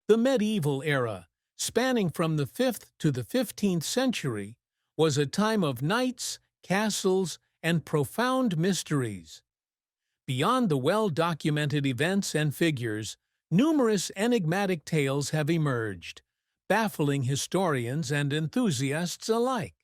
The medieval era, spanning from the 5th to the 15th century, was a time of knights, castles, and profound mysteries. Beyond the well-documented events and figures, numerous enigmatic tales have emerged, baffling historians and enthusiasts alike.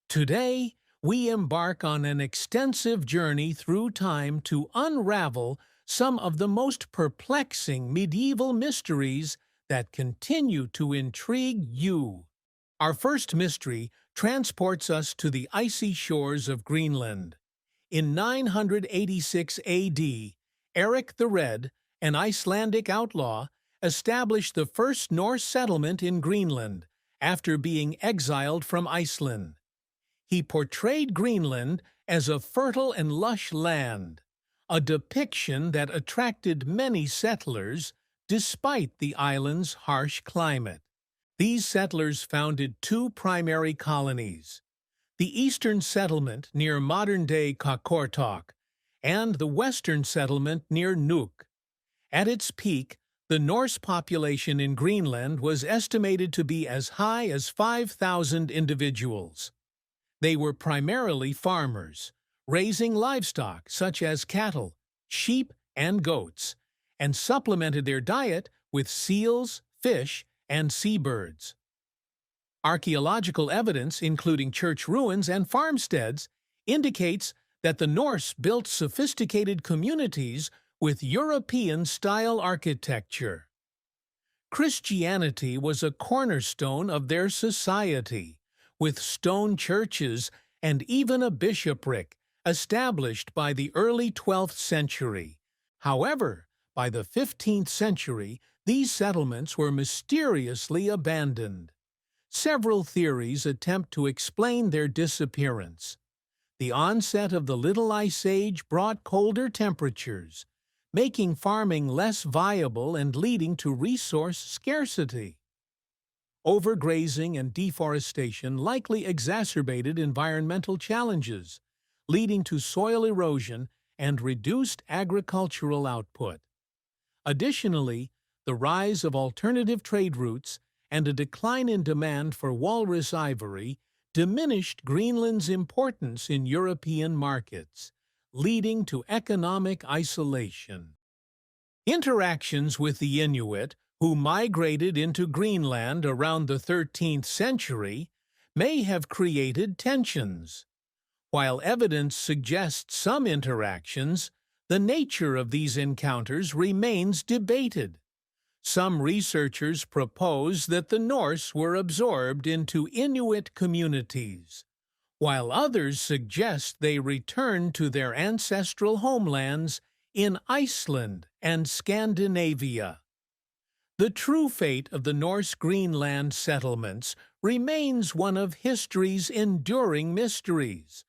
Today, we embark on an extensive journey through time to unravel some of the most perplexing medieval mysteries that continue to intrigue you. Our first mystery transports us to the icy shores of Greenland. In 986 AD, Eric the Red, an Icelandic outlaw, established the first Norse settlement in Greenland after being exiled from Iceland. He portrayed Greenland as a fertile and lush land, a depiction that attracted many settlers despite the island's harsh climate. These settlers founded two primary colonies: the eastern settlement near modern-day Qaqortoq and the western settlement near Nuuk. At its peak, the Norse population in Greenland was estimated to be as high as 5,000 individuals. They were primarily farmers, raising livestock such as cattle, sheep, and goats, and supplemented their diet with seals, fish, and seabirds. Archaeological evidence, including church ruins and farmsteads, indicates that the Norse built sophisticated communities with European-style architecture. Christianity was a cornerstone of their society, with stone churches and even a bishopric established by the early 12th century. However, by the 15th century, these settlements were mysteriously abandoned. Several theories attempt to explain their disappearance. The onset of the Little Ice Age brought colder temperatures, making farming less viable and leading to resource scarcity. Overgrazing and deforestation likely exacerbated environmental challenges, leading to soil erosion and reduced agricultural output. Additionally, the rise of alternative trade routes and a decline in demand for walrus ivory diminished Greenland's importance in European markets, leading to economic isolation. Interactions with the Inuit, who migrated into Greenland around the 13th century, may have created tensions. While evidence suggests some interactions, the nature of these encounters remains debated. Some researchers propose that the Norse were absorbed into Inuit communities, while others suggest they returned to their ancestral homelands in Iceland and Scandinavia. The true fate of the Norse Greenland settlements remains one of history's enduring mysteries.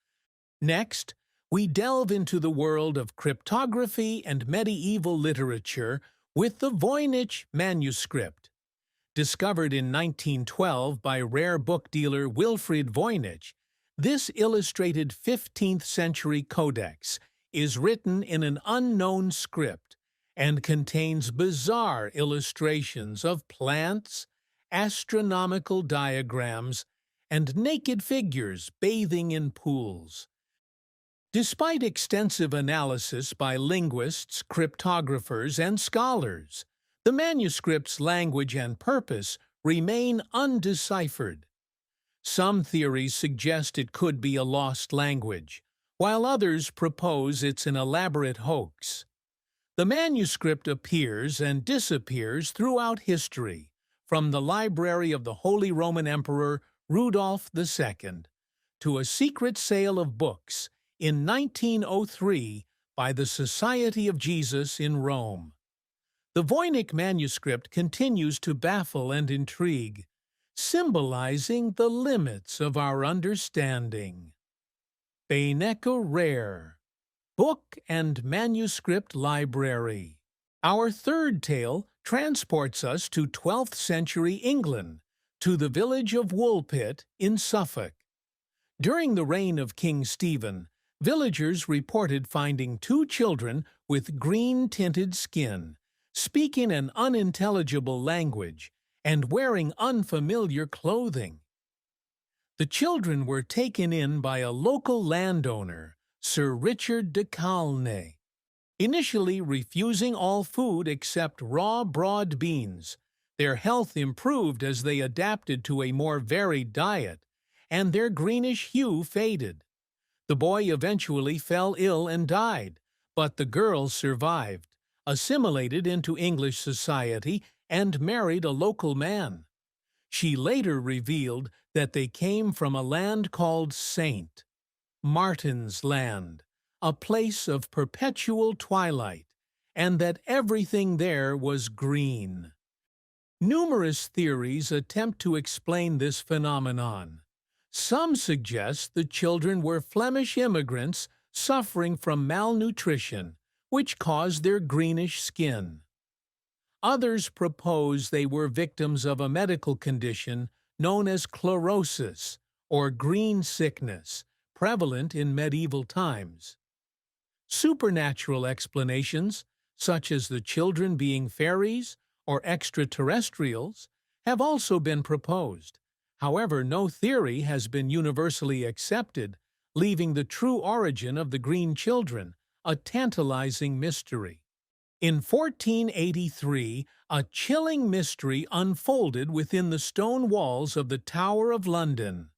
Next, we delve into the world of cryptography and medieval literature with the Voynich manuscript. Discovered in 1912 by rare book dealer Wilfrid Voynich, this illustrated 15th-century codex is written in an unknown script and contains bizarre illustrations of plants, astronomical diagrams, and naked figures bathing in pools. Despite extensive analysis by linguists, cryptographers, and scholars, the manuscript's language and purpose remain undeciphered. Some theories suggest it could be a lost language, while others propose it's an elaborate hoax. The manuscript appears and disappears throughout history, from the library of the Holy Roman Emperor Rudolph II to a secret sale of books in 1903 by the Society of Jesus in Rome. The Voynich manuscript continues to baffle and intrigue, symbolizing the limits of our understanding. Beinecke Rare Book and Manuscript Library. Our third tale transports us to 12th century England, to the village of Woolpit in Suffolk. During the reign of King Stephen, villagers reported finding two children with green-tinted skin, speaking an unintelligible language, and wearing unfamiliar clothing. The children were taken in by a local landowner, Sir Richard de Calne, initially refusing all food except raw broad beans. Their health improved as they adapted to a more varied diet, and their greenish hue faded. The boy eventually fell ill and died, but the girl survived, assimilated into English society, and married a local man. She later revealed that they came from a land called St. Martin's Land, a place of perpetual twilight, and that everything there was green. Numerous theories attempt to explain this phenomenon. Some suggest the children were Flemish immigrants suffering from malnutrition, which caused their greenish skin. Others propose they were victims of a medical condition known as chlorosis, or green sickness, prevalent in medieval times. Supernatural explanations, such as the children being fairies or extraterrestrials, have also been proposed. However, no theory has been universally accepted, leaving the true origin of the green children a tantalizing mystery. In 1483, a chilling mystery unfolded within the stone walls of the Tower of London.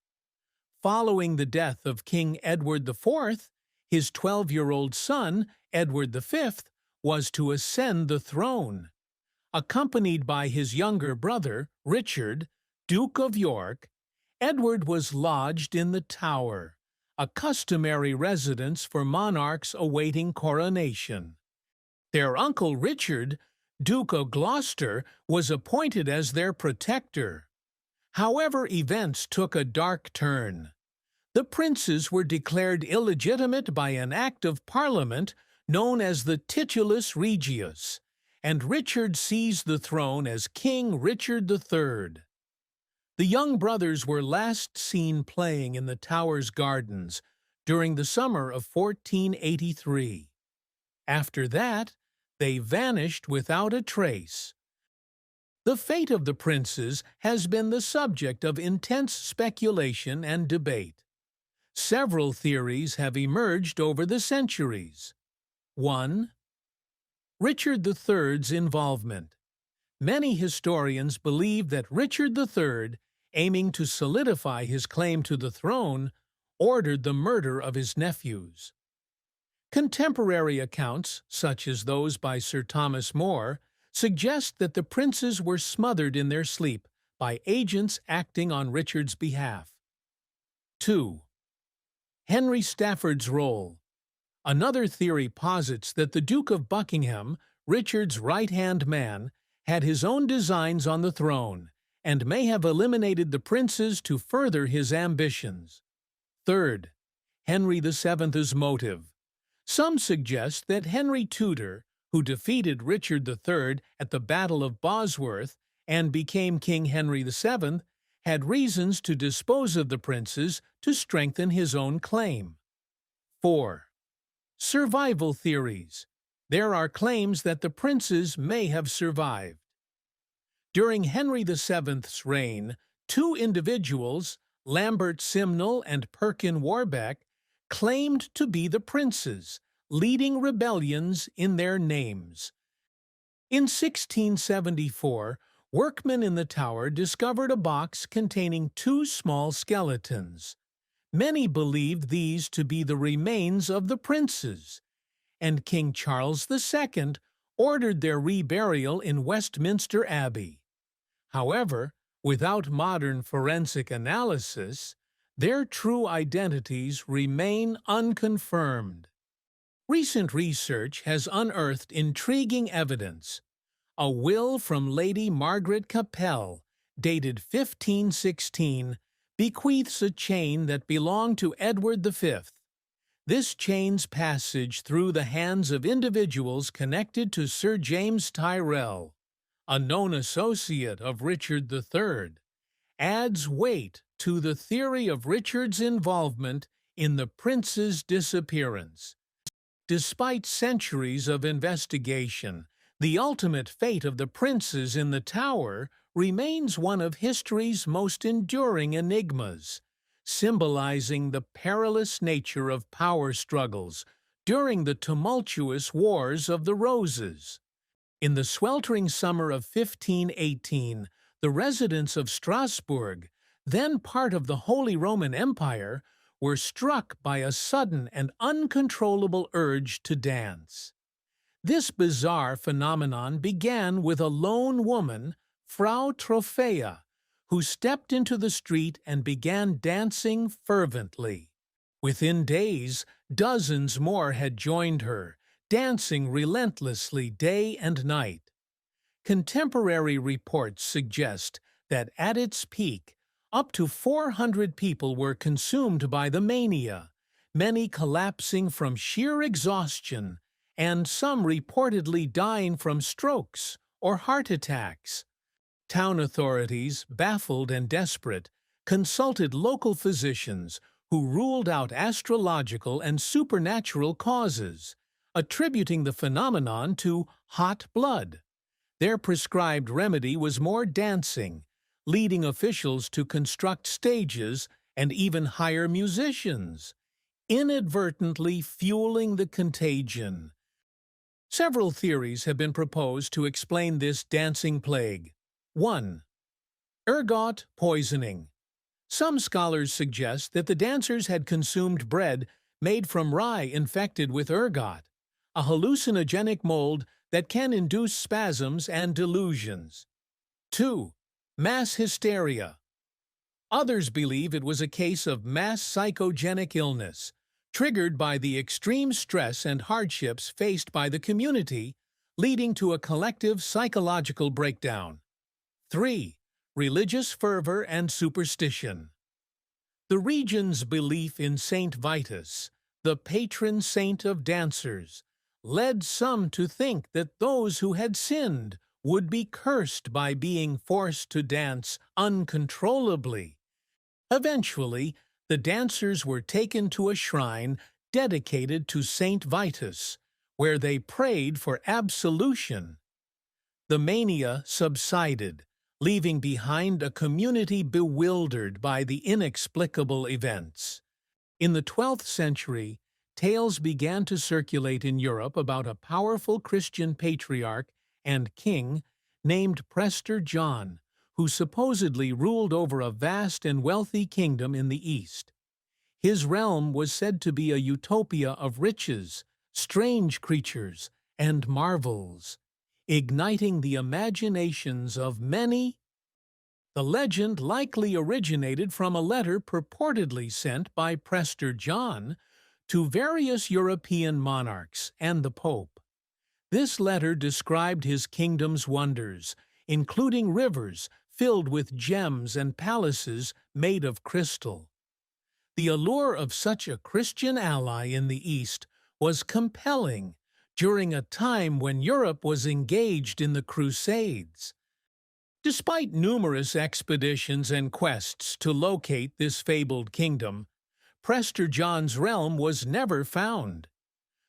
Following the death of King Edward IV, his 12-year-old son, Edward V, was to ascend the throne. Accompanied by his younger brother, Richard, Duke of York, Edward was lodged in the Tower, a customary residence for monarchs awaiting coronation. Their uncle Richard, Duke of Gloucester, was appointed as their protector. However, events took a dark turn. The princes were declared illegitimate by an act of Parliament known as the Titulus Regius, and Richard seized the throne as King Richard III. The young brothers were last seen playing in the Tower's gardens during the summer of 1483. After that, they vanished without a trace. The fate of the princes has been the subject of intense speculation and debate. Several theories have emerged over the centuries. 1. Richard III's involvement. Many historians believe that Richard III, aiming to solidify his claim to the throne, ordered the murder of his nephews. Contemporary accounts, such as those by Sir Thomas More, suggest that the princes were smothered in their sleep by agents acting on Richard's behalf. 2. Henry Stafford's role. Another theory posits that the Duke of Buckingham, Richard's right-hand man, had his own designs on the throne, and may have eliminated the princes to further his ambitions. 3. Henry VII's motive. Some suggest that Henry Tudor, who defeated Richard III at the Battle of Bosworth and became King Henry VII, had reasons to dispose of the princes to strengthen his own claim. 4. Survival theories. There are claims that the princes may have survived. During Henry VII's reign, two individuals, Lambert Simnel and Perkin Warbeck, claimed to be the princes, leading rebellions in their names. In 1674, workmen in the Tower discovered a box containing two small skeletons. Many believed these to be the remains of the princes, and King Charles II ordered their reburial in Westminster Abbey. However, without modern forensic analysis, their true identities remain unconfirmed. Recent research has unearthed intriguing evidence. A will from Lady Margaret Capel, dated 1516, bequeaths a chain that belonged to Edward V. This chain's passage through the hands of individuals connected to Sir James Tyrrell, a known associate of Richard III, adds weight to the theory of Richard's involvement in the prince's disappearance. Despite centuries of investigation, The ultimate fate of the princes in the tower remains one of history's most enduring enigmas, symbolizing the perilous nature of power struggles during the tumultuous Wars of the Roses. In the sweltering summer of 1518, the residents of Strasbourg, then part of the Holy Roman Empire, were struck by a sudden and uncontrollable urge to dance. This bizarre phenomenon began with a lone woman, Frau Trophäa, who stepped into the street and began dancing fervently. Within days, dozens more had joined her, dancing relentlessly day and night. Contemporary reports suggest that at its peak, up to 400 people were consumed by the mania, many collapsing from sheer exhaustion, and some reportedly dying from strokes or heart attacks. Town authorities, baffled and desperate, consulted local physicians who ruled out astrological and supernatural causes, attributing the phenomenon to hot blood. Their prescribed remedy was more dancing, leading officials to construct stages and even hire musicians, inadvertently fueling the contagion. Several theories have been proposed to explain this dancing plague. 1. Ergot poisoning. Some scholars suggest that the dancers had consumed bread made from rye infected with ergot, a hallucinogenic mold that can induce spasms and delusions. 2. Mass hysteria. Others believe it was a case of mass psychogenic illness, triggered by the extreme stress and hardships faced by the community, leading to a collective psychological breakdown. 3. Religious fervor and superstition. The region's belief in Saint Vitus, the patron saint of dancers, led some to think that those who had sinned would be cursed by being forced to dance uncontrollably. Eventually, the dancers were taken to a shrine dedicated to Saint Vitus, where they prayed for absolution. The mania subsided, leaving behind a community bewildered by the inexplicable events. In the 12th century, tales began to circulate in Europe about a powerful Christian patriarch and king named Prester John, who supposedly ruled over a vast and wealthy kingdom in the East. His realm was said to be a utopia of riches, strange creatures, and marvels, igniting the imaginations of many. The legend likely originated from a letter purportedly sent by Prester John to various European monarchs and the Pope. This letter described his kingdom's wonders, including rivers filled with gems and palaces made of crystal. The allure of such a Christian ally in the East was compelling during a time when Europe was engaged in the Crusades. Despite numerous expeditions and quests to locate this fabled kingdom, Prester John's realm was never found.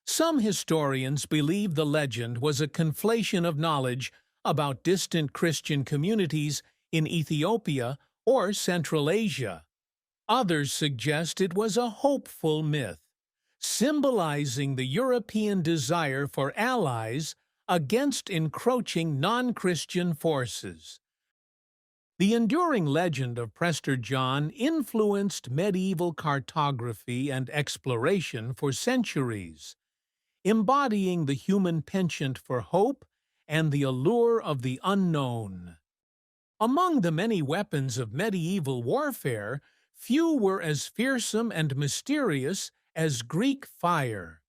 Some historians believe the legend was a conflation of knowledge about distant Christian communities in Ethiopia or Central Asia. Others suggest it was a hopeful myth, symbolizing the European desire for allies against encroaching non-Christian forces. The enduring legend of Prester John influenced medieval cartography and exploration for centuries, embodying the human penchant for hope and the allure of the unknown. Among the many weapons of medieval warfare, few were as fearsome and mysterious as Greek fire.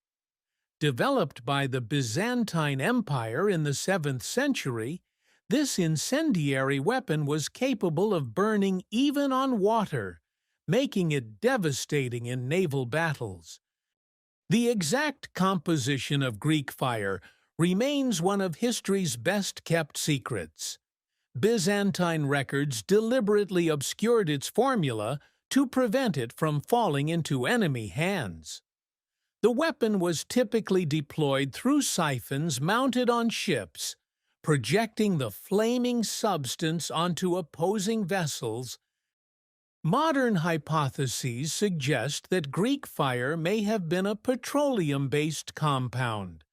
Developed by the Byzantine Empire in the 7th century, this incendiary weapon was capable of burning even on water, making it devastating in naval battles. The exact composition of Greek fire remains one of history's best-kept secrets. Byzantine records deliberately obscured its formula to prevent it from falling into enemy hands. The weapon was typically deployed through siphons mounted on ships, projecting the flaming substance onto opposing vessels. Modern hypotheses suggest that Greek fire may have been a petroleum-based compound,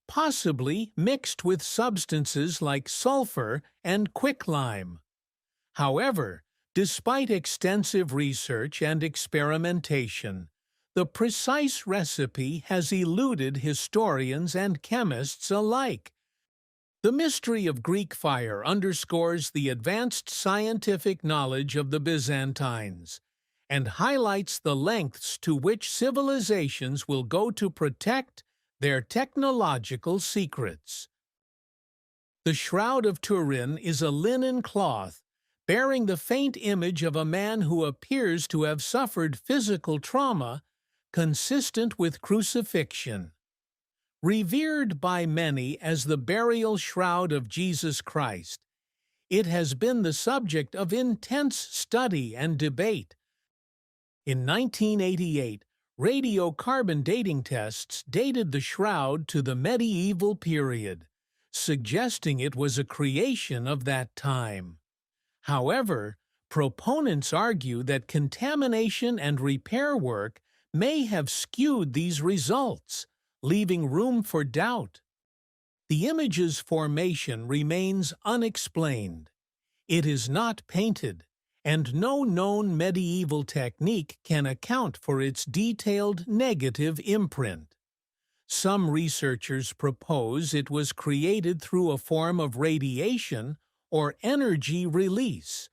possibly mixed with substances like sulfur and quicklime. However, despite extensive research and experimentation, the precise recipe has eluded historians and chemists alike. The mystery of Greek fire underscores the advanced scientific knowledge of the Byzantines and highlights the lengths to which civilizations will go to protect their technological secrets. The Shroud of Turin is a linen cloth bearing the faint image of a man who appears to have suffered physical trauma consistent with crucifixion. Revered by many as the burial shroud of Jesus Christ, it has been the subject of intense study and debate. In 1988, radiocarbon dating tests dated the shroud to the medieval period, suggesting it was a creation of that time. However, proponents argue that contamination and repair work may have skewed these results, leaving room for doubt. The image's formation remains unexplained. It is not painted, and no known medieval technique can account for its detailed negative imprint. Some researchers propose it was created through a form of radiation or energy release.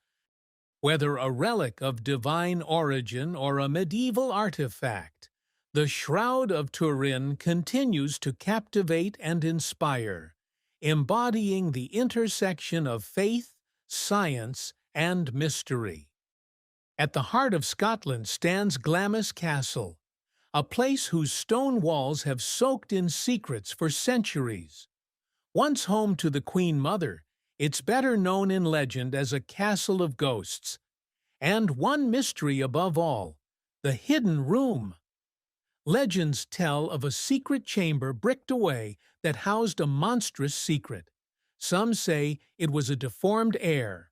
Whether a relic of divine origin or a medieval artifact, the Shroud of Turin continues to captivate and inspire, embodying the intersection of faith, science, and mystery. At the heart of Scotland stands Glamis Castle, a place whose stone walls have soaked in secrets for centuries. Once home to the Queen Mother, it's better known in legend as a castle of ghosts. And one mystery above all, the hidden room. Legends tell of a secret chamber bricked away that housed a monstrous secret. Some say it was a deformed heir.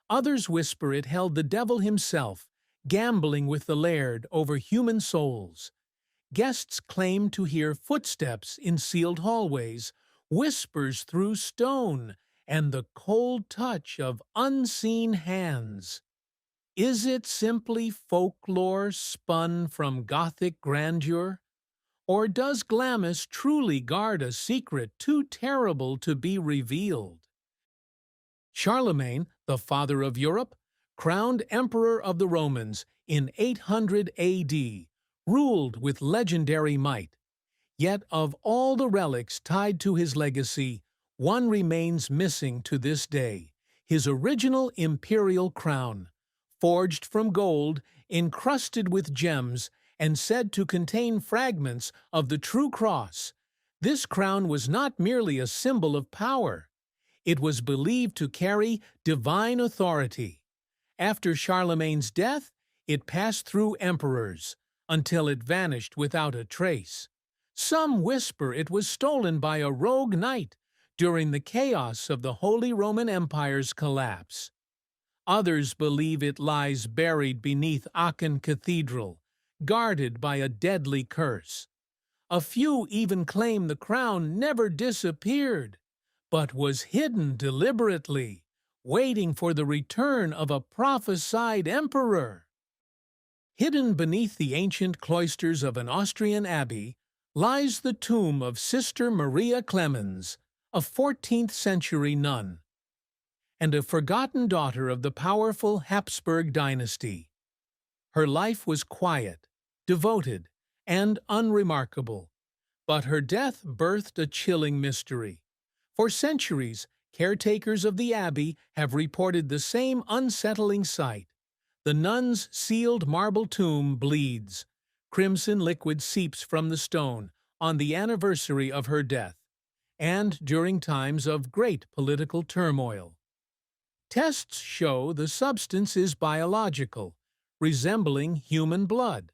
Others whisper it held the devil himself, gambling with the laird over human souls. Guests claim to hear footsteps in sealed hallways, whispers through stone, and the cold touch of unseen hands. Is it simply folklore spun from Gothic grandeur? Or does Glamis truly guard a secret too terrible to be revealed? Charlemagne, the father of Europe, crowned Emperor of the Romans in 800 AD, ruled with legendary might. Yet of all the relics tied to his legacy, one remains missing to this day, his original imperial crown, forged from gold, encrusted with gems, and said to contain fragments of the true cross. This crown was not merely a symbol of power. It was believed to carry divine authority. After Charlemagne's death, it passed through emperors, until it vanished without a trace. Some whisper it was stolen by a rogue knight during the chaos of the Holy Roman Empire's collapse. Others believe it lies buried beneath Aachen Cathedral, guarded by a deadly curse. A few even claim the crown never disappeared, but was hidden deliberately, waiting for the return of a prophesied emperor. Hidden beneath the ancient cloisters of an Austrian abbey lies the tomb of Sister Maria Clemens, a 14th-century nun, and a forgotten daughter of the powerful Habsburg dynasty. Her life was quiet, devoted, and unremarkable, but her death birthed a chilling mystery. For centuries, caretakers of the abbey have reported the same unsettling sight. The nun's sealed marble tomb bleeds. Crimson liquid seeps from the stone on the anniversary of her death, and during times of great political turmoil. Tests show the substance is biological, resembling human blood.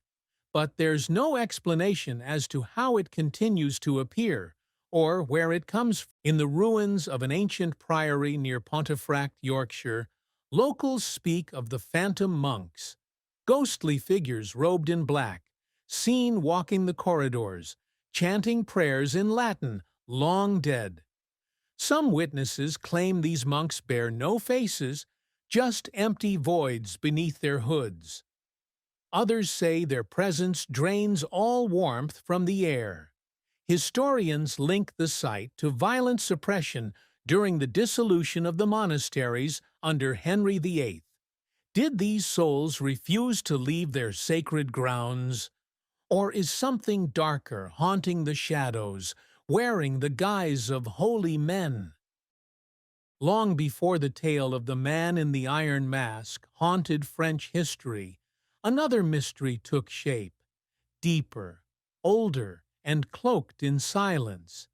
but there's no explanation as to how it continues to appear or where it comes from. In the ruins of an ancient priory near Pontefract, Yorkshire, locals speak of the phantom monks, ghostly figures robed in black, seen walking the corridors, chanting prayers in Latin, long dead. Some witnesses claim these monks bear no faces, just empty voids beneath their hoods. Others say their presence drains all warmth from the air. Historians link the site to violent suppression during the dissolution of the monasteries under Henry VIII. Did these souls refuse to leave their sacred grounds? Or is something darker haunting the shadows, wearing the guise of holy men? Long before the tale of the Man in the Iron Mask haunted French history, another mystery took shape, deeper, older, and cloaked in silence.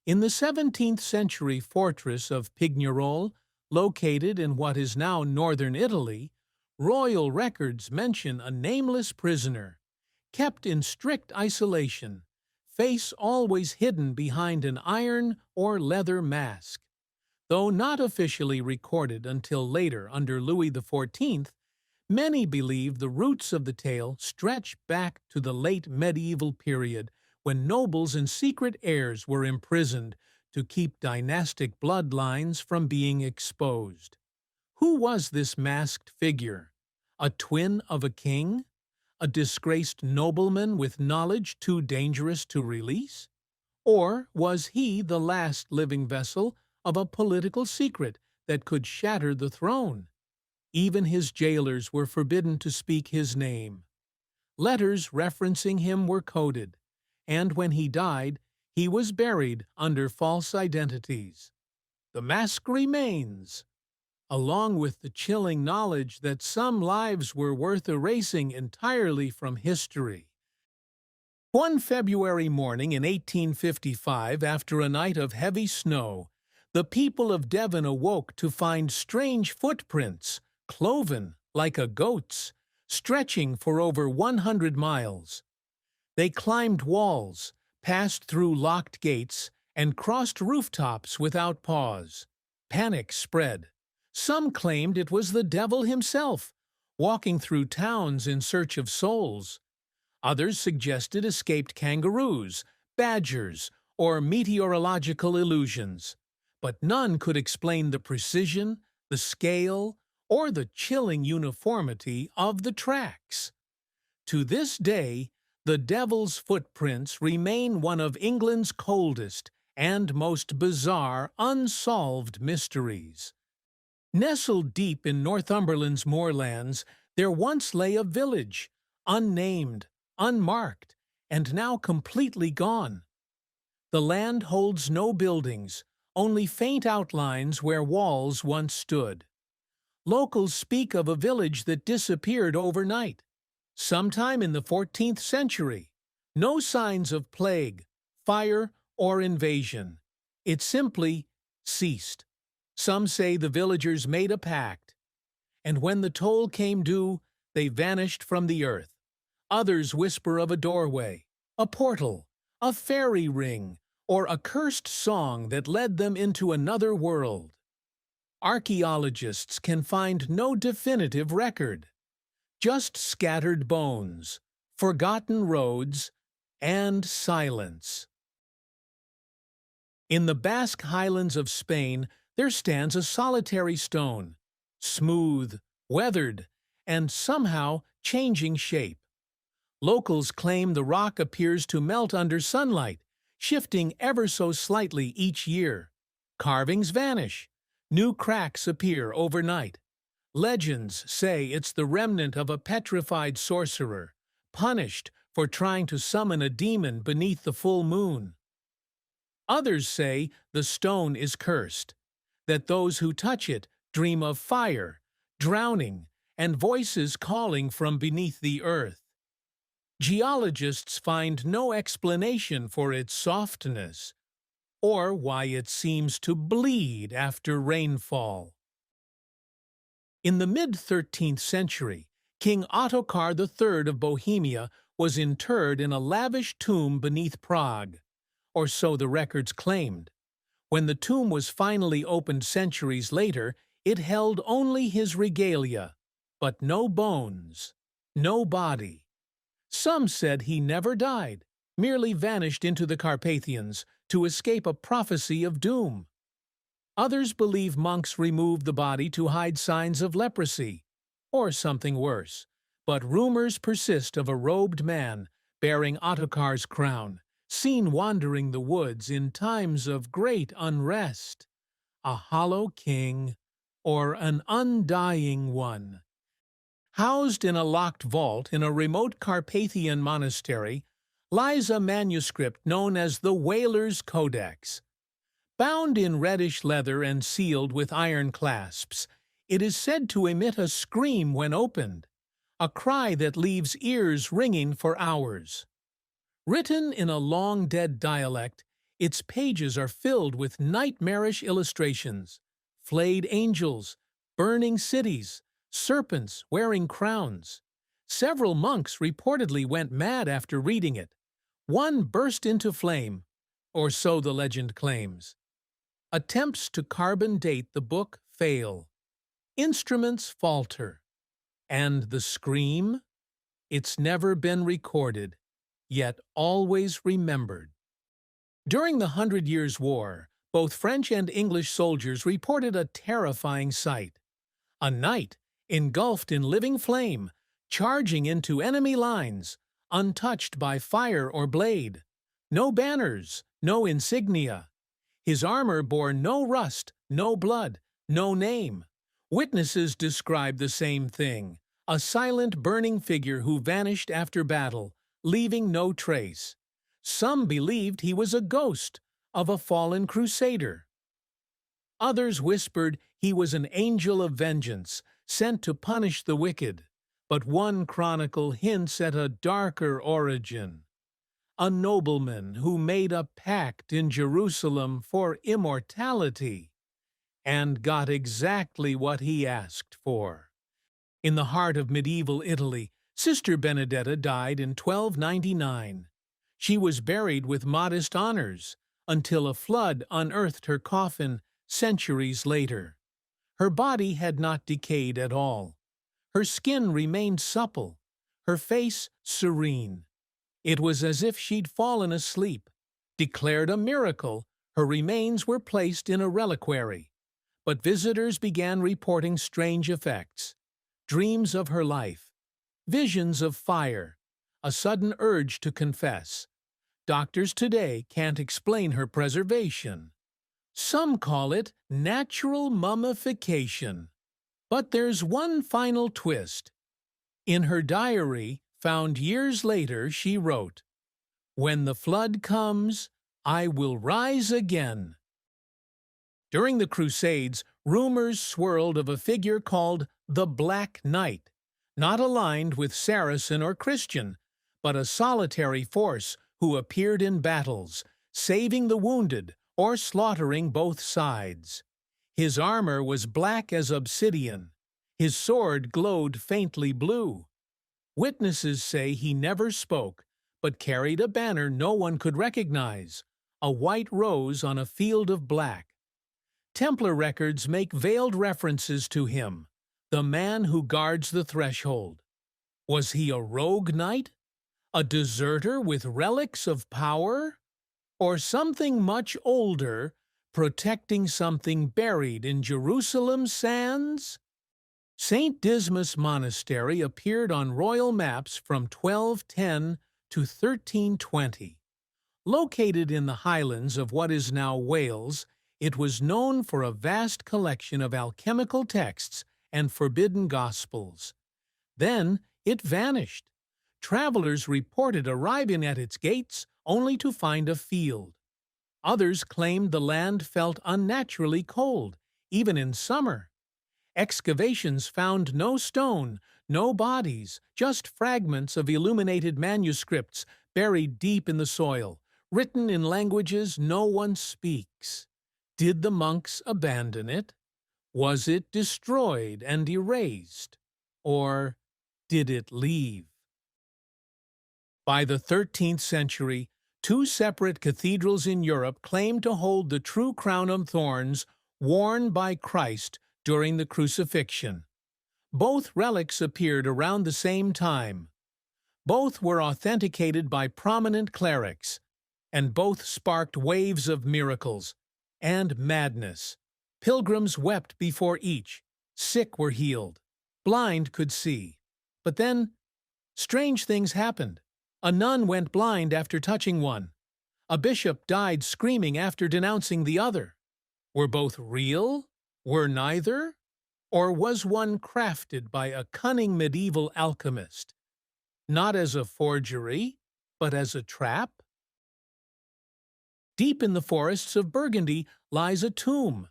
In the 17th century fortress of Pignerol, located in what is now northern Italy, royal records mention a nameless prisoner, kept in strict isolation, face always hidden behind an iron or leather mask. Though not officially recorded until later under Louis XIV, many believe the roots of the tale stretch back to the late medieval period when nobles and secret heirs were imprisoned to keep dynastic bloodlines from being exposed. Who was this masked figure? A twin of a king? A disgraced nobleman with knowledge too dangerous to release? Or was he the last living vessel of a political secret that could shatter the throne? Even his jailers were forbidden to speak his name. Letters referencing him were coded, and when he died, he was buried under false identities. The mask remains, along with the chilling knowledge that some lives were worth erasing entirely from history. One February morning in 1855, after a night of heavy snow, the people of Devon awoke to find strange footprints, cloven like a goat's, stretching for over 100 miles. They climbed walls, passed through locked gates, and crossed rooftops without pause. Panic spread. Some claimed it was the devil himself, walking through towns in search of souls. Others suggested escaped kangaroos, badgers, or meteorological illusions. But none could explain the precision, the scale, or the chilling uniformity of the tracks. To this day, the Devil's Footprints remain one of England's coldest and most bizarre unsolved mysteries. Nestled deep in Northumberland's moorlands, there once lay a village, unnamed, unmarked, and now completely gone. The land holds no buildings, only faint outlines where walls once stood. Locals speak of a village that disappeared overnight, sometime in the 14th century. No signs of plague, fire, or invasion. It simply ceased. Some say the villagers made a pact, and when the toll came due, they vanished from the earth. Others whisper of a doorway, a portal, a fairy ring, or a cursed song that led them into another world. Archaeologists can find no definitive record, just scattered bones, forgotten roads, and silence. In the Basque highlands of Spain, there stands a solitary stone, smooth, weathered, and somehow changing shape. Locals claim the rock appears to melt under sunlight, shifting ever so slightly each year. Carvings vanish. New cracks appear overnight. Legends say it's the remnant of a petrified sorcerer, punished for trying to summon a demon beneath the full moon. Others say the stone is cursed, that those who touch it dream of fire, drowning, and voices calling from beneath the earth. Geologists find no explanation for its softness, or why it seems to bleed after rainfall. In the mid-13th century, King Ottokar III of Bohemia was interred in a lavish tomb beneath Prague, or so the records claimed. When the tomb was finally opened centuries later, it held only his regalia, but no bones, no body. Some said he never died, merely vanished into the Carpathians to escape a prophecy of doom. Others believe monks removed the body to hide signs of leprosy, or something worse. But rumors persist of a robed man bearing Ottokar's crown, seen wandering the woods in times of great unrest. A hollow king, or an undying one. Housed in a locked vault in a remote Carpathian monastery lies a manuscript known as the Whaler's Codex. Bound in reddish leather and sealed with iron clasps, it is said to emit a scream when opened, a cry that leaves ears ringing for hours. Written in a long-dead dialect, its pages are filled with nightmarish illustrations, flayed angels, burning cities, serpents wearing crowns. Several monks reportedly went mad after reading it. One burst into flame, or so the legend claims. Attempts to carbon date the book fail. Instruments falter. And the scream? It's never been recorded, yet always remembered. During the Hundred Years' War, both French and English soldiers reported a terrifying sight. A knight, engulfed in living flame, charging into enemy lines, untouched by fire or blade. No banners, no insignia. His armor bore no rust, no blood, no name. Witnesses describe the same thing, a silent burning figure who vanished after battle, leaving no trace. Some believed he was a ghost of a fallen crusader. Others whispered he was an angel of vengeance, sent to punish the wicked. But one chronicle hints at a darker origin. A nobleman who made a pact in Jerusalem for immortality, and got exactly what he asked for. In the heart of medieval Italy, Sister Benedetta died in 1299. She was buried with modest honors until a flood unearthed her coffin centuries later. Her body had not decayed at all. Her skin remained supple, her face serene. It was as if she'd fallen asleep. Declared a miracle, her remains were placed in a reliquary. But visitors began reporting strange effects. Dreams of her life, visions of fire, a sudden urge to confess. Doctors today can't explain her preservation. Some call it natural mummification. But there's one final twist. In her diary, found years later, she wrote, "When the flood comes, I will rise again." During the Crusades, rumors swirled of a figure called the Black Knight, not aligned with Saracen or Christian, but a solitary force who appeared in battles, saving the wounded or slaughtering both sides. His armor was black as obsidian. His sword glowed faintly blue. Witnesses say he never spoke, but carried a banner no one could recognize, a white rose on a field of black. Templar records make veiled references to him, the man who guards the threshold. Was he a rogue knight? A deserter with relics of power? Or something much older, protecting something buried in Jerusalem's sands? St. Dismas Monastery appeared on royal maps from 1210 to 1320. Located in the highlands of what is now Wales, it was known for a vast collection of alchemical texts and forbidden gospels. Then it vanished. Travelers reported arriving at its gates only to find a field. Others claimed the land felt unnaturally cold, even in summer. Excavations found no stone, no bodies, just fragments of illuminated manuscripts buried deep in the soil, written in languages no one speaks. Did the monks abandon it? Was it destroyed and erased? Or did it leave? By the 13th century, two separate cathedrals in Europe claimed to hold the true crown of thorns worn by Christ during the crucifixion. Both relics appeared around the same time. Both were authenticated by prominent clerics, and both sparked waves of miracles and madness. Pilgrims wept before each, sick were healed, blind could see. But then, strange things happened. A nun went blind after touching one. A bishop died screaming after denouncing the other. Were both real? Were neither? Or was one crafted by a cunning medieval alchemist, not as a forgery, but as a trap? Deep in the forests of Burgundy lies a tomb,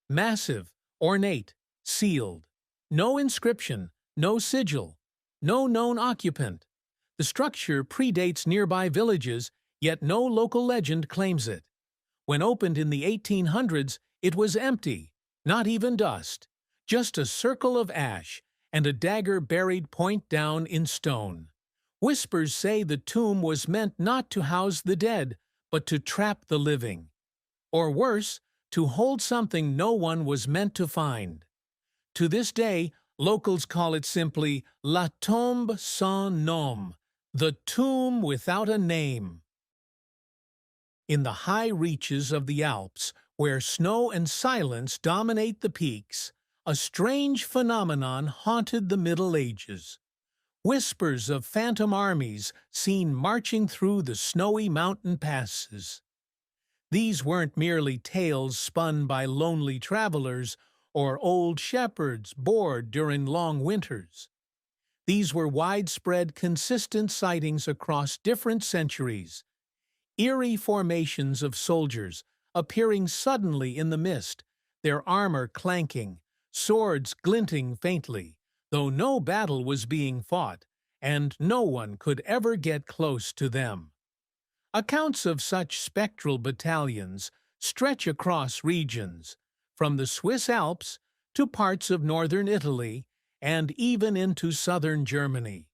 massive, ornate, sealed. No inscription, no sigil, no known occupant. The structure predates nearby villages, yet no local legend claims it. When opened in the 1800s, it was empty, not even dust, just a circle of ash and a dagger buried point down in stone. Whispers say the tomb was meant not to house the dead, but to trap the living. Or worse, to hold something no one was meant to find. To this day, locals call it simply La Tombe sans nom, the tomb without a name. In the high reaches of the Alps, where snow and silence dominate the peaks, a strange phenomenon haunted the Middle Ages. Whispers of phantom armies seen marching through the snowy mountain passes. These weren't merely tales spun by lonely travelers or old shepherds bored during long winters. These were widespread, consistent sightings across different centuries. Eerie formations of soldiers appearing suddenly in the mist, their armor clanking, swords glinting faintly, though no battle was being fought, and no one could ever get close to them. Accounts of such spectral battalions stretch across regions, from the Swiss Alps to parts of northern Italy and even into southern Germany.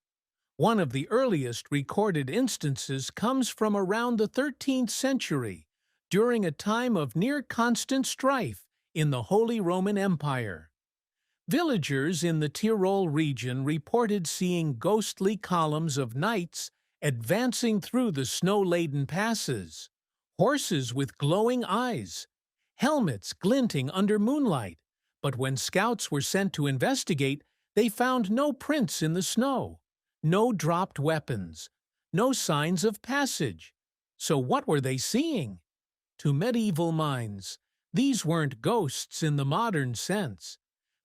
One of the earliest recorded instances comes from around the 13th century, during a time of near-constant strife in the Holy Roman Empire. Villagers in the Tyrol region reported seeing ghostly columns of knights advancing through the snow-laden passes, horses with glowing eyes, helmets glinting under moonlight. But when scouts were sent to investigate, they found no prints in the snow, no dropped weapons, no signs of passage. So what were they seeing? To medieval minds, these weren't ghosts in the modern sense.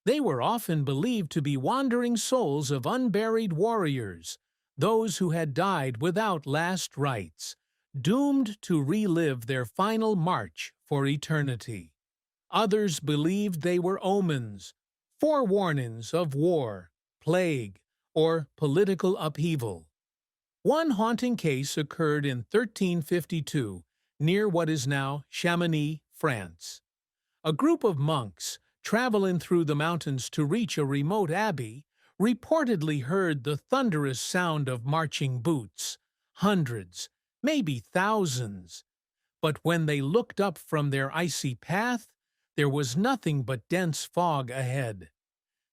They were often believed to be wandering souls of unburied warriors, those who had died without last rites, doomed to relive their final march for eternity. Others believed they were omens, forewarnings of war, plague, or political upheaval. One haunting case occurred in 1352 near what is now Chamonix, France. A group of monks, traveling through the mountains to reach a remote abbey, reportedly heard the thunderous sound of marching boots, hundreds, maybe thousands. But when they looked up from their icy path, there was nothing but dense fog ahead.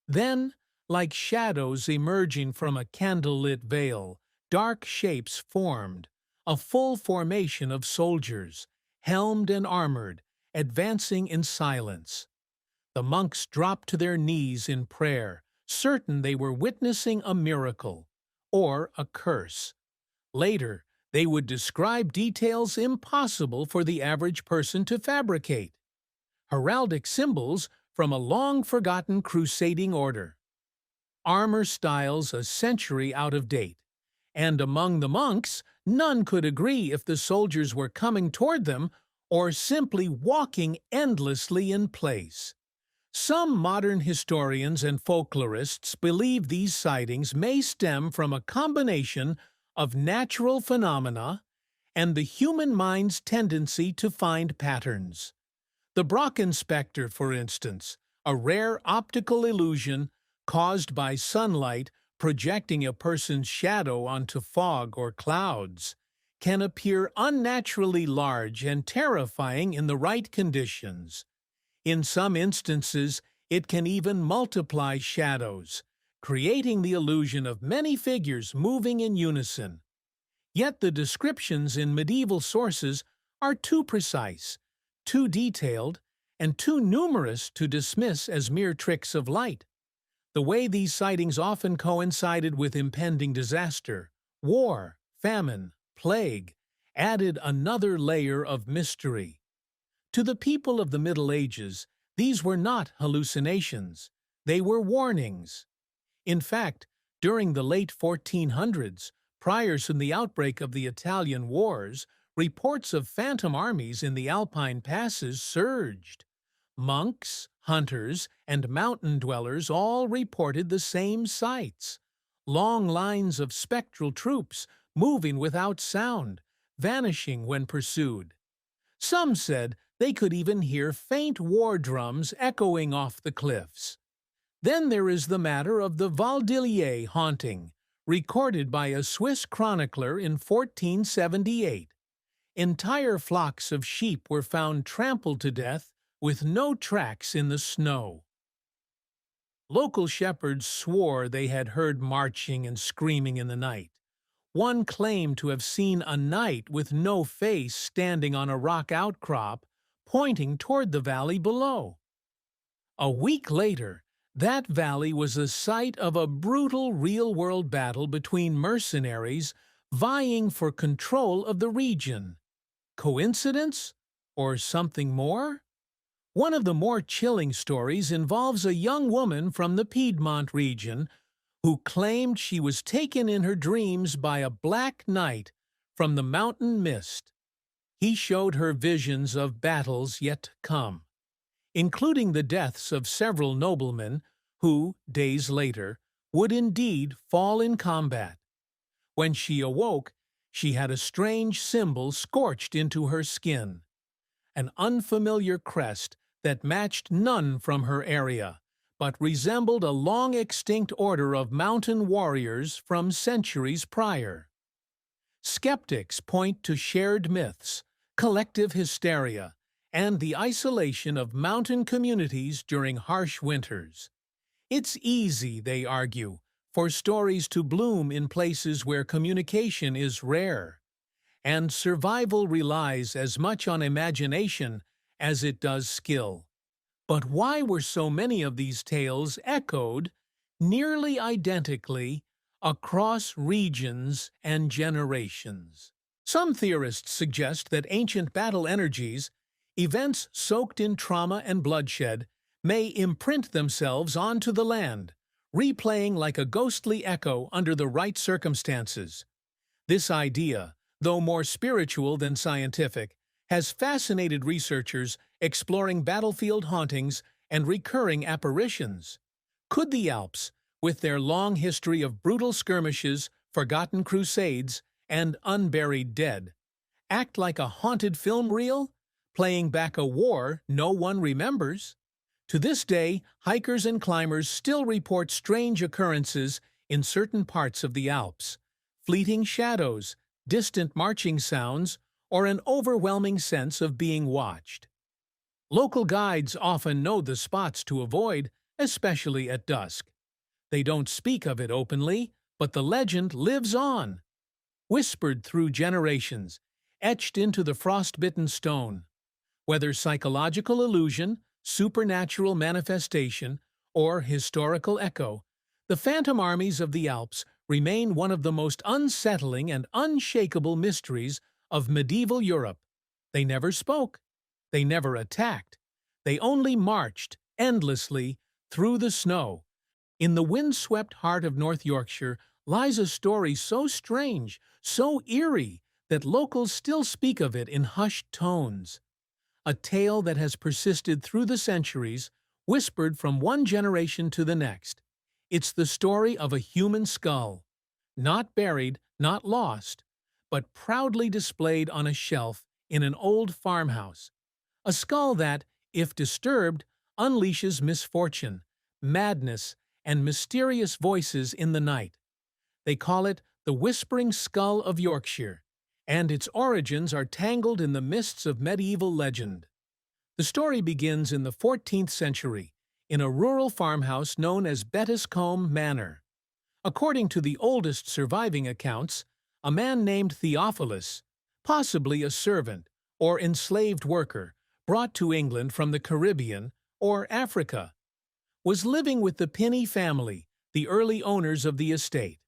Then, like shadows emerging from a candlelit veil, dark shapes formed, a full formation of soldiers, helmed and armored, advancing in silence. The monks dropped to their knees in prayer, certain they were witnessing a miracle, or a curse. Later, they would describe details impossible for the average person to fabricate. Heraldic symbols from a long-forgotten crusading order. Armor styles a century out of date. And among the monks, none could agree if the soldiers were coming toward them or simply walking endlessly in place. Some modern historians and folklorists believe these sightings may stem from a combination of natural phenomena and the human mind's tendency to find patterns. The Brocken specter, for instance, a rare optical illusion caused by sunlight projecting a person's shadow onto fog or clouds, can appear unnaturally large and terrifying in the right conditions. In some instances, it can even multiply shadows, creating the illusion of many figures moving in unison. Yet the descriptions in medieval sources are too precise, too detailed, and too numerous to dismiss as mere tricks of light. The way these sightings often coincided with impending disaster, war, famine, plague, added another layer of mystery. To the people of the Middle Ages, these were not hallucinations, they were warnings. In fact, during the late 1400s, prior to the outbreak of the Italian Wars, reports of phantom armies in the Alpine passes surged. Monks, hunters, and mountain dwellers all reported the same sights. Long lines of spectral troops moving without sound, vanishing when pursued. Some said they could even hear faint war drums echoing off the cliffs. Then there is the matter of the Val d'Illiers haunting, recorded by a Swiss chronicler in 1478. Entire flocks of sheep were found trampled to death with no tracks in the snow. Local shepherds swore they had heard marching and screaming in the night. One claimed to have seen a knight with no face standing on a rock outcrop, pointing toward the valley below. A week later, that valley was the site of a brutal real-world battle between mercenaries vying for control of the region. Coincidence? Or something more? One of the more chilling stories involves a young woman from the Piedmont region who claimed she was taken in her dreams by a black knight from the mountain mist. He showed her visions of battles yet to come, including the deaths of several noblemen who, days later, would indeed fall in combat. When she awoke, she had a strange symbol scorched into her skin, an unfamiliar crest that matched none from her area, but resembled a long-extinct order of mountain warriors from centuries prior. Skeptics point to shared myths, collective hysteria, and the isolation of mountain communities during harsh winters. It's easy, they argue, for stories to bloom in places where communication is rare, and survival relies as much on imagination as it does skill. But why were so many of these tales echoed, nearly identically, across regions and generations? Some theorists suggest that ancient battle energies, events soaked in trauma and bloodshed, may imprint themselves onto the land, replaying like a ghostly echo under the right circumstances. This idea, though more spiritual than scientific, has fascinated researchers exploring battlefield hauntings and recurring apparitions. Could the Alps, with their long history of brutal skirmishes, forgotten crusades, and unburied dead, act like a haunted film reel, playing back a war no one remembers? To this day, hikers and climbers still report strange occurrences in certain parts of the Alps, fleeting shadows, distant marching sounds, or an overwhelming sense of being watched. Local guides often know the spots to avoid, especially at dusk. They don't speak of it openly, but the legend lives on, whispered through generations, etched into the frost-bitten stone. Whether psychological illusion, supernatural manifestation, or historical echo, the phantom armies of the Alps remain one of the most unsettling and unshakable mysteries of medieval Europe. They never spoke. They never attacked. They only marched, endlessly, through the snow. In the wind-swept heart of North Yorkshire lies a story so strange, so eerie, that locals still speak of it in hushed tones. A tale that has persisted through the centuries, whispered from one generation to the next. It's the story of a human skull, not buried, not lost, but proudly displayed on a shelf in an old farmhouse. A skull that, if disturbed, unleashes misfortune, madness, and mysterious voices in the night. They call it the Whispering Skull of Yorkshire, and its origins are tangled in the mists of medieval legend. The story begins in the 14th century, in a rural farmhouse known as Bettiscombe Manor. According to the oldest surviving accounts, a man named Theophilus, possibly a servant or enslaved worker brought to England from the Caribbean or Africa, was living with the Pinney family, the early owners of the estate.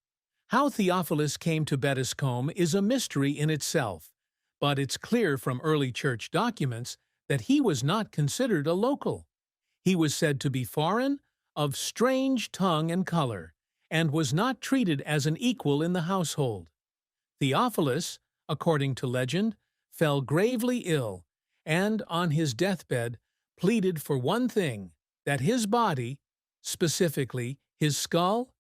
How Theophilus came to Bettiscombe is a mystery in itself, but it's clear from early church documents that he was not considered a local. He was said to be foreign, of strange tongue and color, and was not treated as an equal in the household. Theophilus, according to legend, fell gravely ill, and on his deathbed pleaded for one thing, that his body, specifically his skull,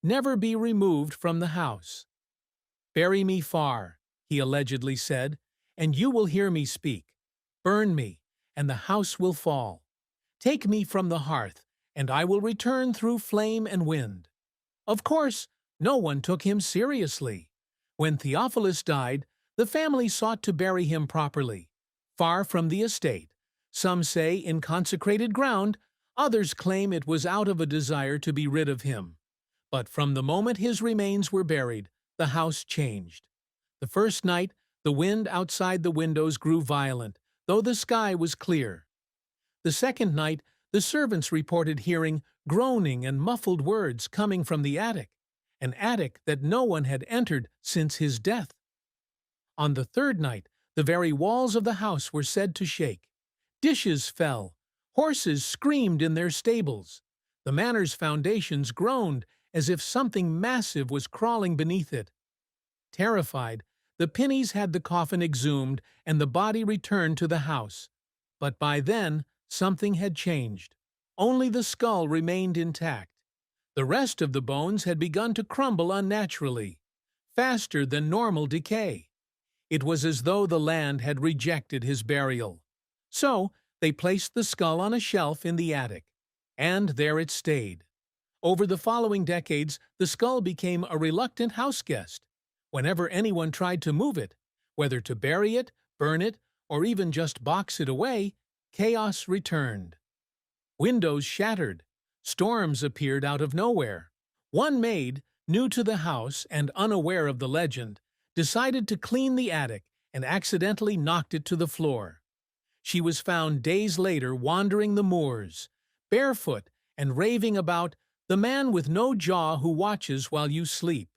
never be removed from the house. "Bury me far," he allegedly said, "and you will hear me speak. Burn me, and the house will fall. Take me from the hearth, and I will return through flame and wind." Of course, no one took him seriously. When Theophilus died, the family sought to bury him properly, far from the estate. Some say in consecrated ground, others claim it was out of a desire to be rid of him. But from the moment his remains were buried, the house changed. The first night, the wind outside the windows grew violent, though the sky was clear. The second night, the servants reported hearing groaning and muffled words coming from the attic, an attic that no one had entered since his death. On the third night, the very walls of the house were said to shake. Dishes fell. Horses screamed in their stables. The manor's foundations groaned as if something massive was crawling beneath it. Terrified, the Pinneys had the coffin exhumed and the body returned to the house. But by then, something had changed. Only the skull remained intact. The rest of the bones had begun to crumble unnaturally, faster than normal decay. It was as though the land had rejected his burial. So, they placed the skull on a shelf in the attic, and there it stayed. Over the following decades, the skull became a reluctant houseguest. Whenever anyone tried to move it, whether to bury it, burn it, or even just box it away, chaos returned. Windows shattered. Storms appeared out of nowhere. One maid, new to the house and unaware of the legend, decided to clean the attic and accidentally knocked it to the floor. She was found days later wandering the moors, barefoot and raving about the man with no jaw who watches while you sleep.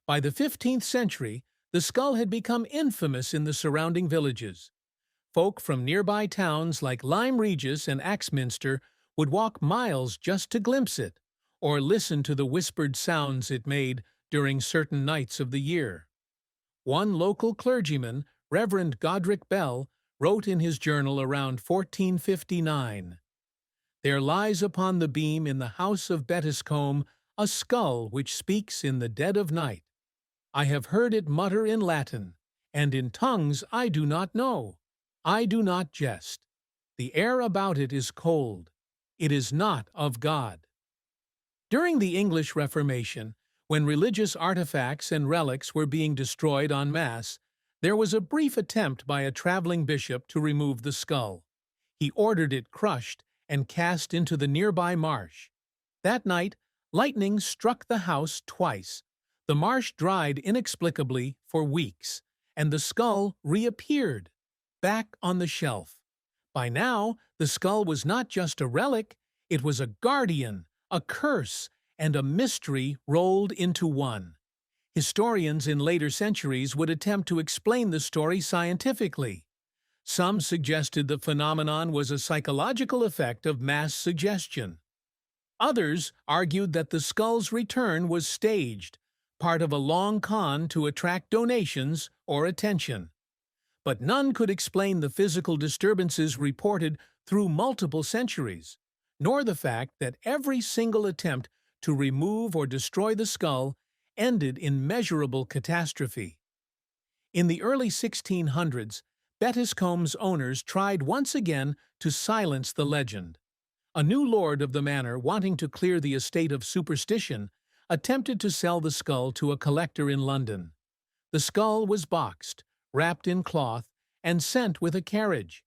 By the 15th century, the skull had become infamous in the surrounding villages. Folk from nearby towns like Lyme Regis and Axminster would walk miles just to glimpse it, or listen to the whispered sounds it made during certain nights of the year. One local clergyman, Reverend Godric Bell, wrote in his journal around 1459, "There lies upon the beam in the house of Bettiscombe a skull which speaks in the dead of night. I have heard it mutter in Latin, and in tongues I do not know. I do not jest. The air about it is cold. It is not of God." During the English Reformation, when religious artifacts and relics were being destroyed en masse, there was a brief attempt by a traveling bishop to remove the skull. He ordered it crushed and cast into the nearby marsh. That night, lightning struck the house twice. The marsh dried inexplicably for weeks, and the skull reappeared, back on the shelf. By now, the skull was not just a relic, it was a guardian, a curse, and a mystery rolled into one. Historians in later centuries would attempt to explain the story scientifically. Some suggested the phenomenon was a psychological effect of mass suggestion. Others argued that the skull's return was staged, part of a long con to attract donations or attention. But none could explain the physical disturbances reported through multiple centuries, nor the fact that every single attempt to remove or destroy the skull ended in measurable catastrophe. In the early 1600s, Bettiscombe's owners tried once again to silence the legend. A new lord of the manor, wanting to clear the estate of superstition, attempted to sell the skull to a collector in London. The skull was boxed, wrapped in cloth, and sent with a carriage.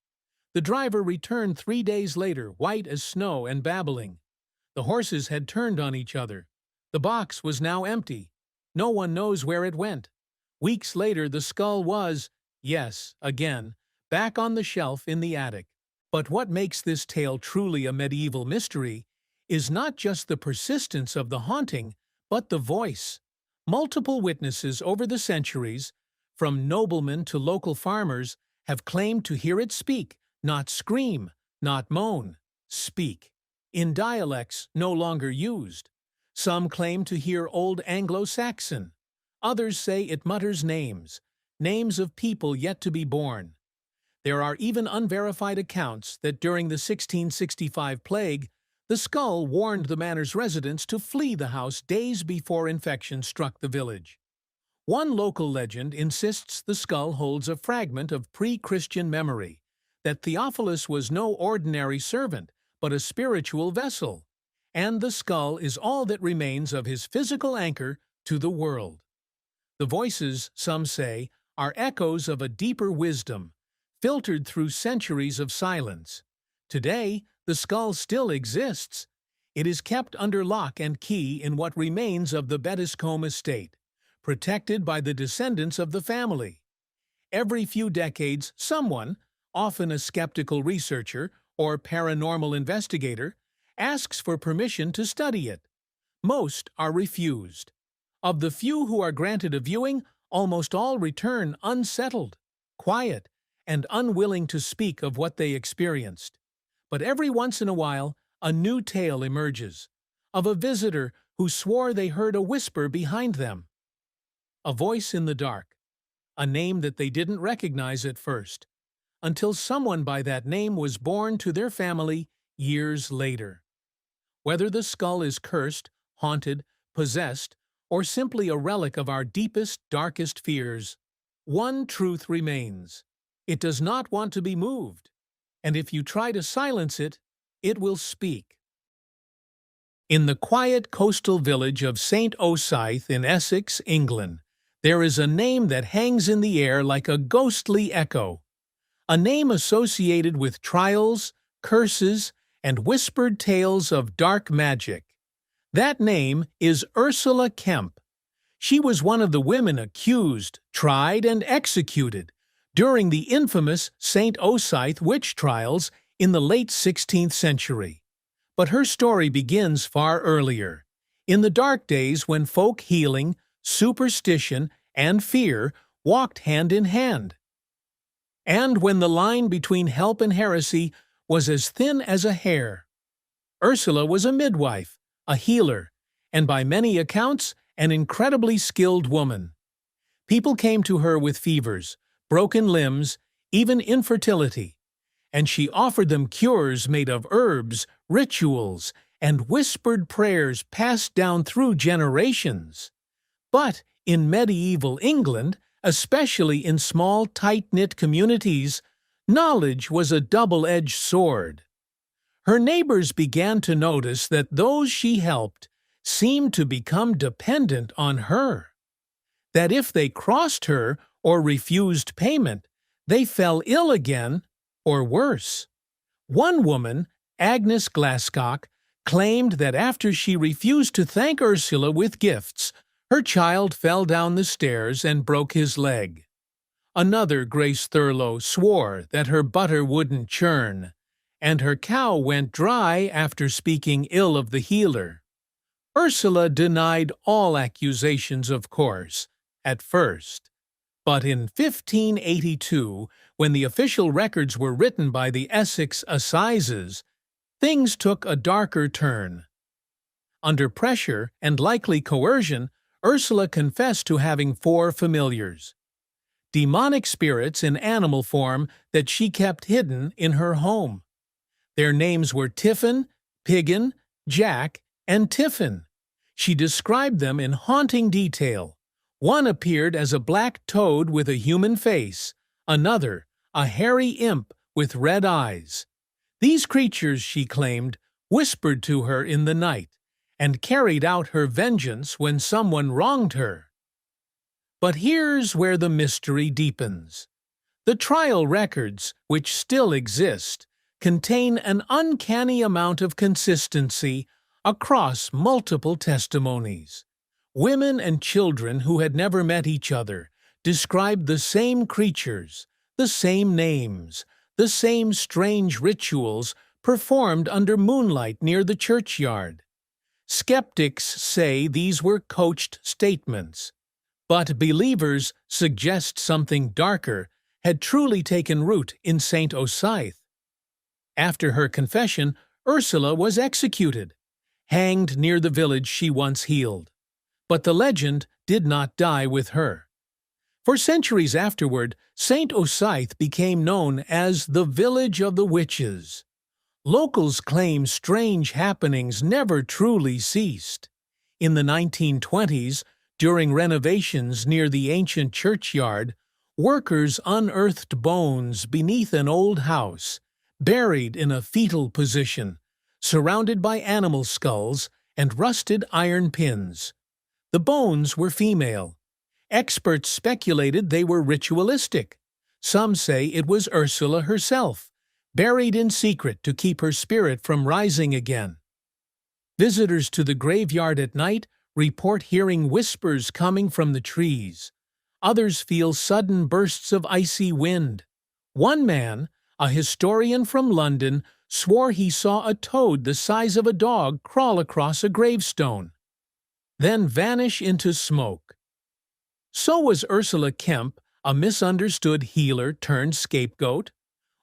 The driver returned 3 days later, white as snow and babbling. The horses had turned on each other. The box was now empty. No one knows where it went. Weeks later, the skull was, yes, again, back on the shelf in the attic. But what makes this tale truly a medieval mystery is not just the persistence of the haunting, but the voice. Multiple witnesses over the centuries, from noblemen to local farmers, have claimed to hear it speak, not scream, not moan, speak, in dialects no longer used. Some claim to hear Old Anglo-Saxon. Others say it mutters names, names of people yet to be born. There are even unverified accounts that during the 1665 plague, the skull warned the manor's residents to flee the house days before infection struck the village. One local legend insists the skull holds a fragment of pre-Christian memory, that Theophilus was no ordinary servant, but a spiritual vessel, and the skull is all that remains of his physical anchor to the world. The voices, some say, are echoes of a deeper wisdom, filtered through centuries of silence. Today, the skull still exists. It is kept under lock and key in what remains of the Bettiscombe estate, protected by the descendants of the family. Every few decades, someone, often a skeptical researcher or paranormal investigator, asks for permission to study it. Most are refused. Of the few who are granted a viewing, almost all return unsettled, quiet, and unwilling to speak of what they experienced. But every once in a while, a new tale emerges, of a visitor who swore they heard a whisper behind them. A voice in the dark, a name that they didn't recognize at first, until someone by that name was born to their family years later. Whether the skull is cursed, haunted, possessed, or simply a relic of our deepest, darkest fears, one truth remains. It does not want to be moved, and if you try to silence it, it will speak. In the quiet coastal village of St. Osyth in Essex, England, there is a name that hangs in the air like a ghostly echo, a name associated with trials, curses, and whispered tales of dark magic. That name is Ursula Kemp. She was one of the women accused, tried, and executed during the infamous St. Osyth witch trials in the late 16th century. But her story begins far earlier, in the dark days when folk healing, superstition, and fear walked hand in hand, and when the line between help and heresy was as thin as a hair. Ursula was a midwife, a healer, and by many accounts, an incredibly skilled woman. People came to her with fevers, broken limbs, even infertility, and she offered them cures made of herbs, rituals, and whispered prayers passed down through generations. But in medieval England, especially in small, tight-knit communities, knowledge was a double-edged sword. Her neighbors began to notice that those she helped seemed to become dependent on her, that if they crossed her or refused payment, they fell ill again, or worse. One woman, Agnes Glascock, claimed that after she refused to thank Ursula with gifts, her child fell down the stairs and broke his leg. Another, Grace Thurlow, swore that her butter wouldn't churn, and her cow went dry after speaking ill of the healer. Ursula denied all accusations, of course, at first. But in 1582, when the official records were written by the Essex Assizes, things took a darker turn. Under pressure and likely coercion, Ursula confessed to having 4 familiars, demonic spirits in animal form that she kept hidden in her home. Their names were Tiffin, Piggin, Jack, and Tiffin. She described them in haunting detail. One appeared as a black toad with a human face, another, a hairy imp with red eyes. These creatures, she claimed, whispered to her in the night, and carried out her vengeance when someone wronged her. But here's where the mystery deepens. The trial records, which still exist, contain an uncanny amount of consistency across multiple testimonies. Women and children who had never met each other described the same creatures, the same names, the same strange rituals performed under moonlight near the churchyard. Skeptics say these were coached statements, but believers suggest something darker had truly taken root in St. Osyth. After her confession, Ursula was executed, hanged near the village she once healed. But the legend did not die with her. For centuries afterward, St. Osyth became known as the Village of the Witches. Locals claim strange happenings never truly ceased. In the 1920s, during renovations near the ancient churchyard, workers unearthed bones beneath an old house, buried in a fetal position, surrounded by animal skulls and rusted iron pins. The bones were female. Experts speculated they were ritualistic. Some say it was Ursula herself, buried in secret to keep her spirit from rising again. Visitors to the graveyard at night report hearing whispers coming from the trees. Others feel sudden bursts of icy wind. One man, a historian from London, swore he saw a toad the size of a dog crawl across a gravestone, then vanish into smoke. So was Ursula Kemp a misunderstood healer turned scapegoat?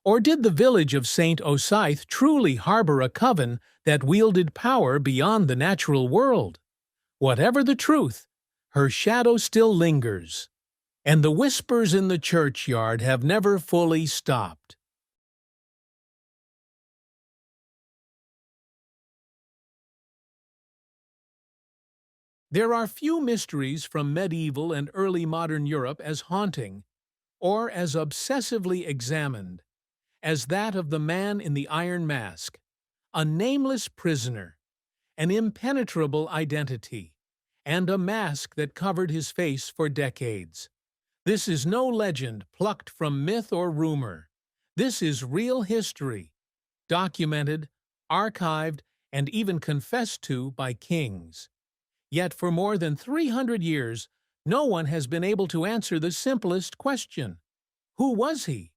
Or did the village of St. Osyth truly harbor a coven that wielded power beyond the natural world? Whatever the truth, her shadow still lingers, and the whispers in the churchyard have never fully stopped. There are few mysteries from medieval and early modern Europe as haunting, or as obsessively examined, as that of the man in the iron mask, a nameless prisoner, an impenetrable identity, and a mask that covered his face for decades. This is no legend plucked from myth or rumor. This is real history, documented, archived, and even confessed to by kings. Yet for more than 300 years, no one has been able to answer the simplest question. Who was he?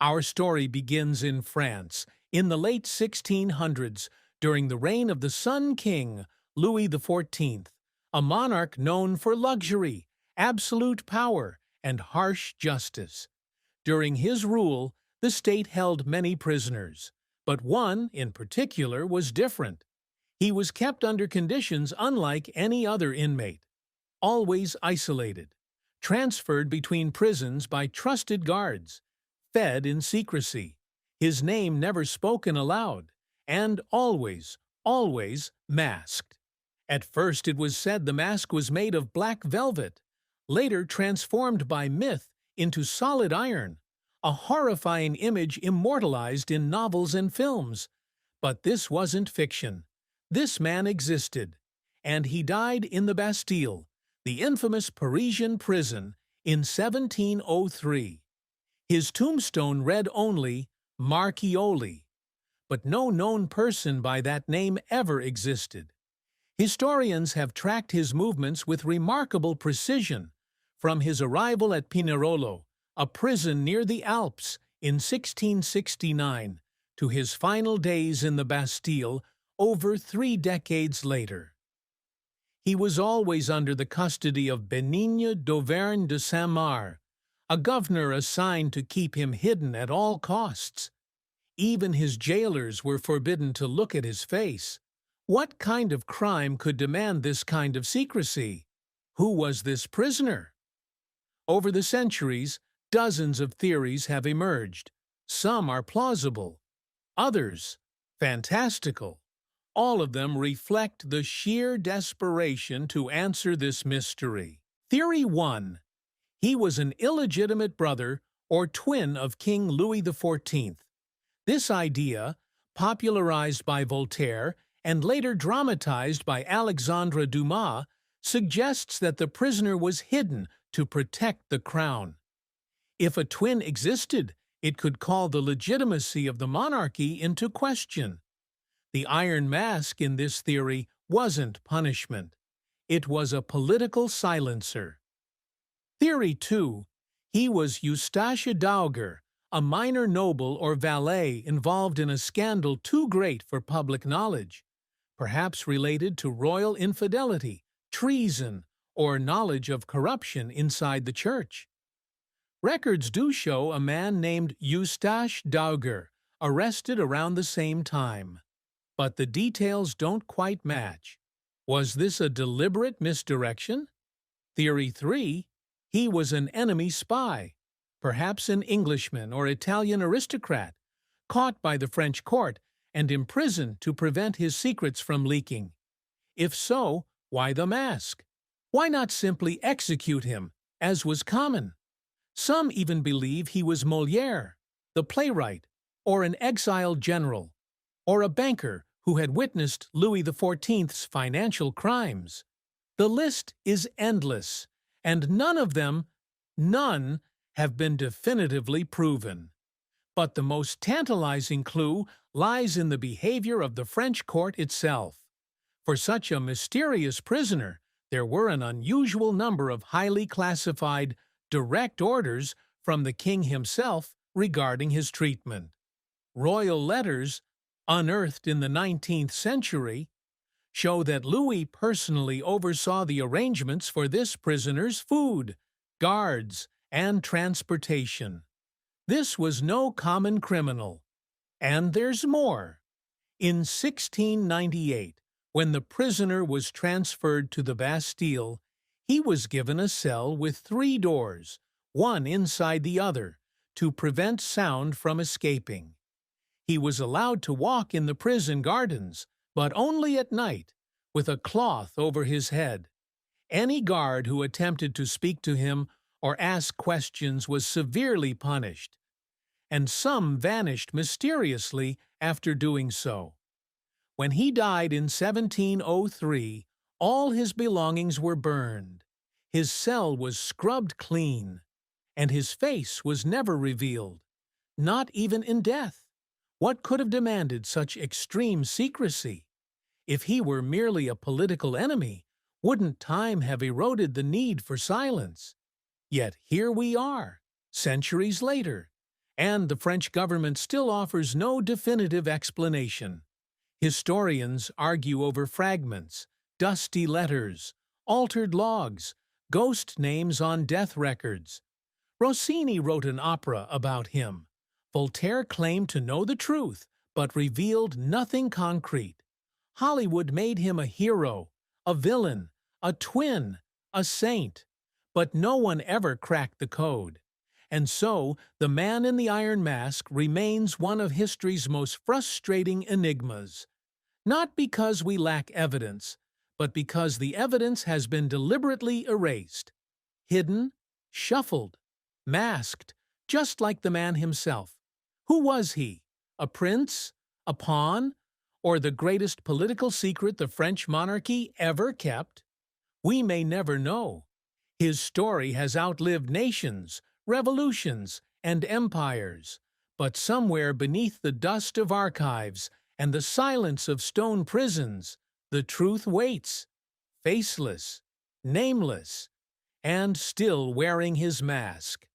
Our story begins in France, in the late 1600s, during the reign of the Sun King, Louis XIV, a monarch known for luxury, absolute power, and harsh justice. During his rule, the state held many prisoners, but one, in particular, was different. He was kept under conditions unlike any other inmate, always isolated, transferred between prisons by trusted guards, fed in secrecy, his name never spoken aloud, and always, always masked. At first it was said the mask was made of black velvet, later transformed by myth into solid iron, a horrifying image immortalized in novels and films. But this wasn't fiction. This man existed, and he died in the Bastille, the infamous Parisian prison, in 1703. His tombstone read only Marchioli, but no known person by that name ever existed. Historians have tracked his movements with remarkable precision, from his arrival at Pinerolo, a prison near the Alps, in 1669, to his final days in the Bastille over 3 decades later. He was always under the custody of Benigne d'Auvergne de Saint-Marc, a governor assigned to keep him hidden at all costs. Even his jailers were forbidden to look at his face. What kind of crime could demand this kind of secrecy? Who was this prisoner? Over the centuries, dozens of theories have emerged. Some are plausible, others fantastical. All of them reflect the sheer desperation to answer this mystery. Theory 1. He was an illegitimate brother or twin of King Louis XIV. This idea, popularized by Voltaire and later dramatized by Alexandre Dumas, suggests that the prisoner was hidden to protect the crown. If a twin existed, it could call the legitimacy of the monarchy into question. The Iron Mask in this theory wasn't punishment. It was a political silencer. Theory 2. He was Eustache d'Auger, a minor noble or valet involved in a scandal too great for public knowledge, perhaps related to royal infidelity, treason, or knowledge of corruption inside the church. Records do show a man named Eustache d'Auger arrested around the same time, but the details don't quite match. Was this a deliberate misdirection? Theory 3. He was an enemy spy, perhaps an Englishman or Italian aristocrat, caught by the French court and imprisoned to prevent his secrets from leaking. If so, why the mask? Why not simply execute him, as was common? Some even believe he was Molière, the playwright, or an exiled general, or a banker who had witnessed Louis XIV's financial crimes. The list is endless, and none have been definitively proven. But the most tantalizing clue lies in the behavior of the French court itself. For such a mysterious prisoner, there were an unusual number of highly classified, direct orders from the king himself regarding his treatment. Royal letters, unearthed in the 19th century, show that Louis personally oversaw the arrangements for this prisoner's food, guards, and transportation. This was no common criminal. And there's more. In 1698, when the prisoner was transferred to the Bastille, he was given a cell with 3 doors, one inside the other, to prevent sound from escaping. He was allowed to walk in the prison gardens, but only at night, with a cloth over his head. Any guard who attempted to speak to him or ask questions was severely punished, and some vanished mysteriously after doing so. When he died in 1703, all his belongings were burned. His cell was scrubbed clean, and his face was never revealed, not even in death. What could have demanded such extreme secrecy? If he were merely a political enemy, wouldn't time have eroded the need for silence? Yet here we are, centuries later, and the French government still offers no definitive explanation. Historians argue over fragments, dusty letters, altered logs, ghost names on death records. Rossini wrote an opera about him. Voltaire claimed to know the truth, but revealed nothing concrete. Hollywood made him a hero, a villain, a twin, a saint, but no one ever cracked the code. And so, the man in the Iron Mask remains one of history's most frustrating enigmas. Not because we lack evidence, but because the evidence has been deliberately erased, hidden, shuffled, masked, just like the man himself. Who was he? A prince? A pawn? Or the greatest political secret the French monarchy ever kept? We may never know. His story has outlived nations, revolutions, and empires, but somewhere beneath the dust of archives and the silence of stone prisons, the truth waits, faceless, nameless, and still wearing his mask.